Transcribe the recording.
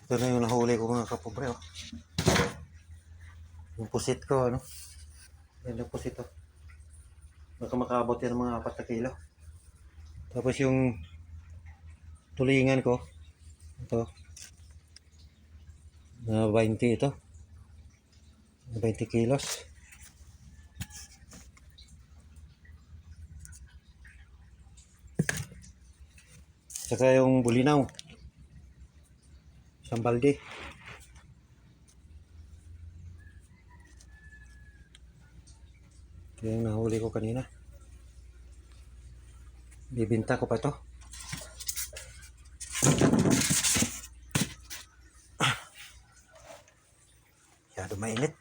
Ito na yung nahuli ko mga kapobre. Oh. Yung pusit ko, ano? Yan yung pusit, oh. Baka makaabot yan ng mga 4 na kilo. Tapos yung tulingan ko, ito, na 20 ito. 20 kilos. Saka yung bulinaw. Isang balde. Ito yung nahuli ko kanina. Bibinta ko pa ito. Masyado mainit.